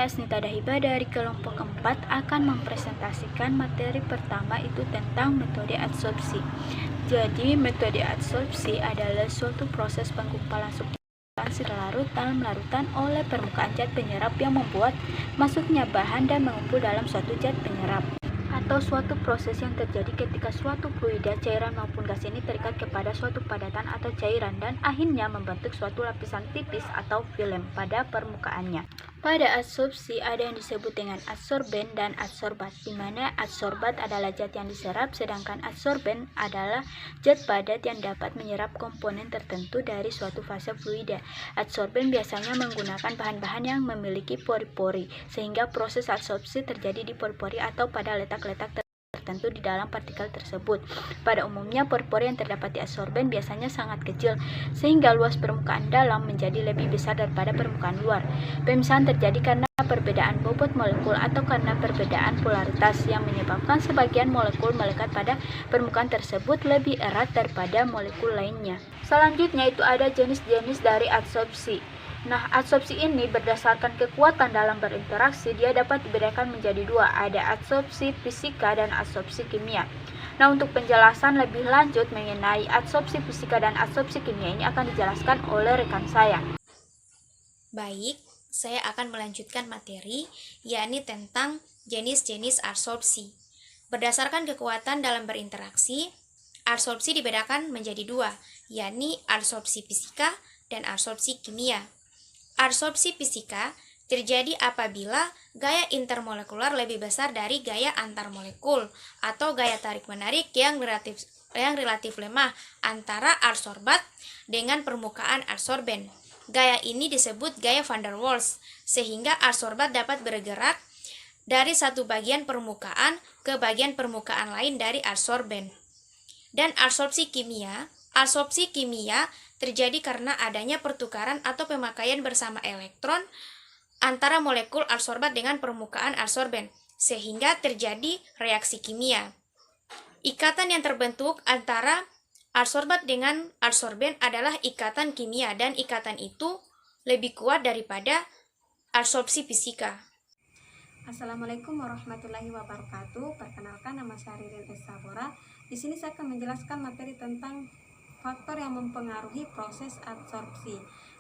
Saya Asnita Dahiba dari kelompok 4 akan mempresentasikan materi pertama, itu tentang metode adsorpsi. Jadi, metode adsorpsi adalah suatu proses penggumpalan substansi terlarut dalam larutan oleh permukaan zat penyerap yang membuat masuknya bahan dan mengumpul dalam suatu zat penyerap. Atau suatu proses yang terjadi ketika suatu fluida, cairan maupun gas ini terikat kepada suatu padatan atau cairan dan akhirnya membentuk suatu lapisan tipis atau film pada permukaannya. Pada adsorpsi ada yang disebut dengan adsorben dan adsorbat, di mana adsorbat adalah zat yang diserap, sedangkan adsorben adalah zat padat yang dapat menyerap komponen tertentu dari suatu fase fluida. Adsorben biasanya menggunakan bahan-bahan yang memiliki pori-pori, sehingga proses adsorpsi terjadi di pori-pori atau pada letak-letak tertentu di dalam partikel tersebut. Pada umumnya, pori-pori yang terdapat di adsorben biasanya sangat kecil, sehingga luas permukaan dalam menjadi lebih besar daripada permukaan luar. Pemisahan terjadi karena perbedaan bobot molekul atau karena perbedaan polaritas yang menyebabkan sebagian molekul melekat pada permukaan tersebut lebih erat daripada molekul lainnya. Selanjutnya itu ada jenis-jenis dari adsorpsi. Nah, adsorpsi ini berdasarkan kekuatan dalam berinteraksi, dia dapat dibedakan menjadi dua, ada adsorpsi fisika dan adsorpsi kimia. Nah, untuk penjelasan lebih lanjut mengenai adsorpsi fisika dan adsorpsi kimia ini akan dijelaskan oleh rekan saya. Baik, saya akan melanjutkan materi, yakni tentang jenis-jenis adsorpsi. Berdasarkan kekuatan dalam berinteraksi, adsorpsi dibedakan menjadi dua, yakni adsorpsi fisika dan adsorpsi kimia. Adsorpsi fisika terjadi apabila gaya intermolekular lebih besar dari gaya antarmolekul atau gaya tarik-menarik yang relatif lemah antara adsorbat dengan permukaan adsorben. Gaya ini disebut gaya van der Waals, sehingga adsorbat dapat bergerak dari satu bagian permukaan ke bagian permukaan lain dari adsorben. Dan adsorpsi kimia terjadi karena adanya pertukaran atau pemakaian bersama elektron antara molekul adsorbat dengan permukaan adsorben, sehingga terjadi reaksi kimia. Ikatan yang terbentuk antara adsorbat dengan adsorben adalah ikatan kimia, dan ikatan itu lebih kuat daripada adsorpsi fisika. Assalamualaikum warahmatullahi wabarakatuh. Perkenalkan, nama saya Ririn Esabora. Di sini saya akan menjelaskan materi tentang faktor yang mempengaruhi proses adsorpsi.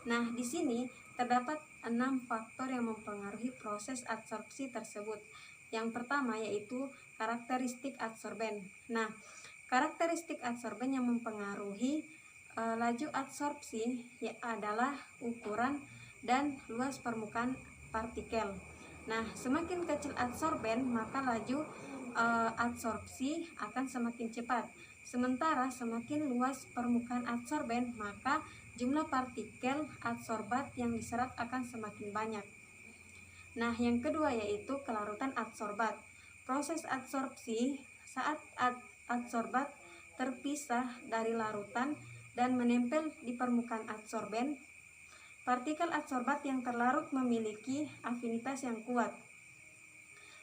Nah, di sini terdapat 6 faktor yang mempengaruhi proses adsorpsi tersebut. Yang pertama yaitu karakteristik adsorben. Nah, karakteristik adsorben yang mempengaruhi laju adsorpsi adalah ukuran dan luas permukaan partikel. Nah, semakin kecil adsorben, maka laju adsorpsi akan semakin cepat. Sementara semakin luas permukaan adsorben, maka jumlah partikel adsorbat yang diserap akan semakin banyak. Nah, yang kedua yaitu kelarutan adsorbat. Proses adsorpsi saat adsorbat terpisah dari larutan dan menempel di permukaan adsorben. Partikel adsorbat yang terlarut memiliki afinitas yang kuat.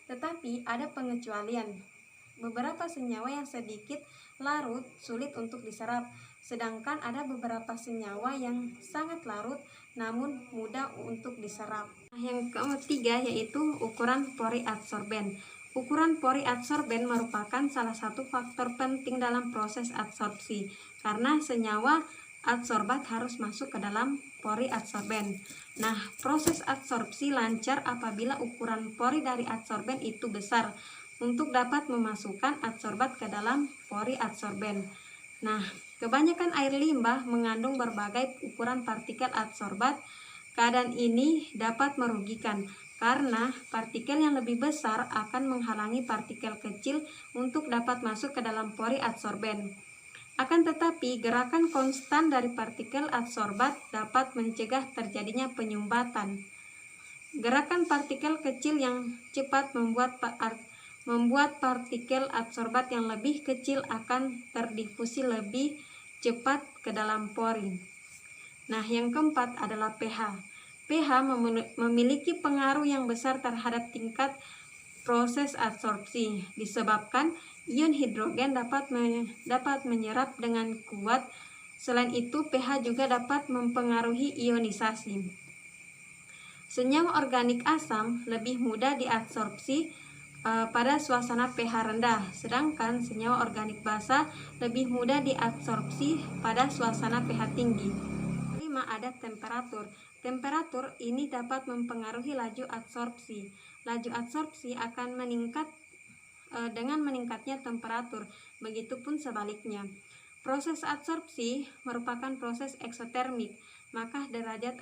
Tetapi ada pengecualian. Beberapa senyawa yang sedikit larut sulit untuk diserap, sedangkan ada beberapa senyawa yang sangat larut namun mudah untuk diserap. Yang ketiga yaitu ukuran pori adsorben. Ukuran pori adsorben merupakan salah satu faktor penting dalam proses adsorpsi, karena senyawa adsorbat harus masuk ke dalam pori adsorben. Nah, proses adsorpsi lancar apabila ukuran pori dari adsorben itu besar untuk dapat memasukkan adsorbat ke dalam pori adsorben. Nah, kebanyakan air limbah mengandung berbagai ukuran partikel adsorbat. Keadaan ini dapat merugikan karena partikel yang lebih besar akan menghalangi partikel kecil untuk dapat masuk ke dalam pori adsorben. Akan tetapi, gerakan konstan dari partikel adsorbat dapat mencegah terjadinya penyumbatan. Gerakan partikel kecil yang cepat membuat partikel adsorbat yang lebih kecil akan terdifusi lebih cepat ke dalam pori. Nah, yang keempat adalah pH. pH memiliki pengaruh yang besar terhadap tingkat proses adsorpsi, disebabkan ion hidrogen dapat menyerap dengan kuat. Selain itu, pH juga dapat mempengaruhi ionisasi. Senyawa organik asam lebih mudah diabsorpsi pada suasana pH rendah, sedangkan senyawa organik basa lebih mudah diabsorpsi pada suasana pH tinggi. Kelima, ada temperatur. Temperatur ini dapat mempengaruhi laju absorpsi. Laju absorpsi akan meningkat dengan meningkatnya temperatur, begitupun sebaliknya. Proses absorpsi merupakan proses eksotermik, maka derajat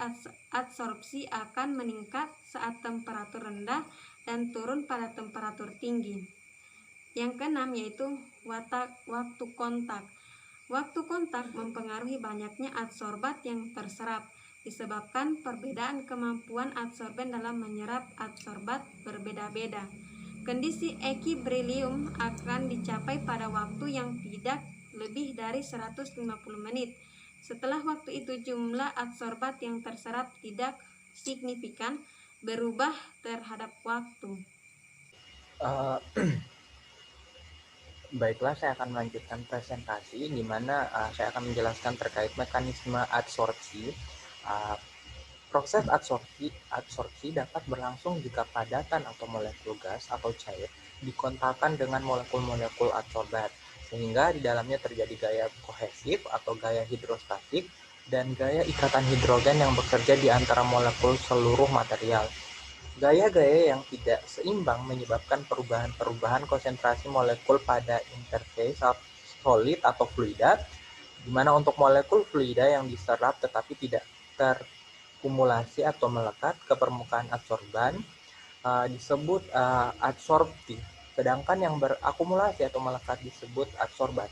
absorpsi akan meningkat saat temperatur rendah dan turun pada temperatur tinggi. Yang keenam yaitu waktu kontak. Waktu kontak mempengaruhi banyaknya adsorbat yang terserap, disebabkan perbedaan kemampuan adsorben dalam menyerap adsorbat berbeda-beda. Kondisi equilibrium akan dicapai pada waktu yang tidak lebih dari 150 menit. Setelah waktu itu jumlah adsorbat yang terserap tidak signifikan berubah terhadap waktu. Baiklah, saya akan melanjutkan presentasi di mana saya akan menjelaskan terkait mekanisme adsorpsi. Proses adsorpsi dapat berlangsung jika padatan atau molekul gas atau cair dikontakkan dengan molekul-molekul adsorbat, sehingga di dalamnya terjadi gaya kohesif atau gaya hidrostatik dan gaya ikatan hidrogen yang bekerja di antara molekul seluruh material. Gaya-gaya yang tidak seimbang menyebabkan perubahan-perubahan konsentrasi molekul pada interface solid atau fluida, di mana untuk molekul fluida yang diserap tetapi tidak terkumulasi atau melekat ke permukaan adsorban disebut adsorptif, sedangkan yang berakumulasi atau melekat disebut adsorban.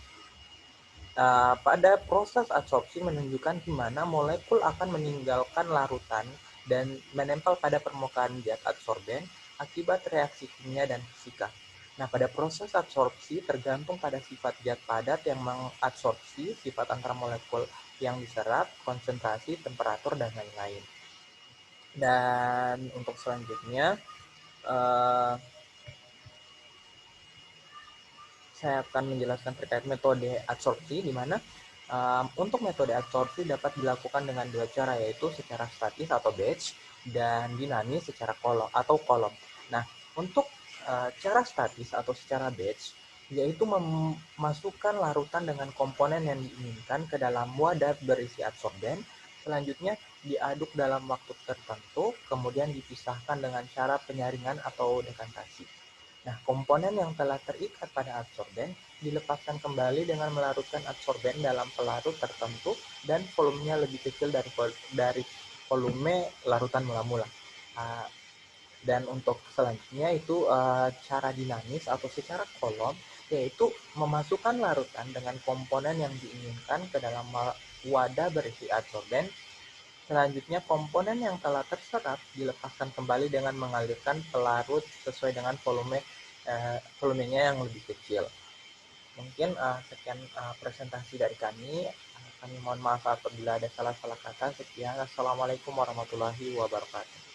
Pada proses adsorpsi menunjukkan di mana molekul akan meninggalkan larutan dan menempel pada permukaan zat adsorben akibat reaksi kimia dan fisika. Nah, pada proses adsorpsi tergantung pada sifat zat padat yang mengadsorpsi, sifat antara molekul yang diserap, konsentrasi, temperatur, dan lain-lain. Dan untuk selanjutnya, saya akan menjelaskan terkait metode adsorpsi, di mana untuk metode adsorpsi dapat dilakukan dengan dua cara, yaitu secara statis atau batch dan dinamis secara kolom. Nah, untuk cara statis atau secara batch, yaitu memasukkan larutan dengan komponen yang diinginkan ke dalam wadah berisi adsorben, selanjutnya diaduk dalam waktu tertentu, kemudian dipisahkan dengan cara penyaringan atau dekantasi. Nah, komponen yang telah terikat pada adsorben dilepaskan kembali dengan melarutkan adsorben dalam pelarut tertentu dan volumenya lebih kecil dari volume larutan mula-mula. Dan untuk selanjutnya itu cara dinamis atau secara kolom, yaitu memasukkan larutan dengan komponen yang diinginkan ke dalam wadah berisi adsorben. Selanjutnya, komponen yang telah terserap dilepaskan kembali dengan mengalirkan pelarut sesuai dengan volumenya yang lebih kecil. Mungkin sekian presentasi dari kami. Kami mohon maaf apabila ada salah-salah kata. Sekian. Assalamualaikum warahmatullahi wabarakatuh.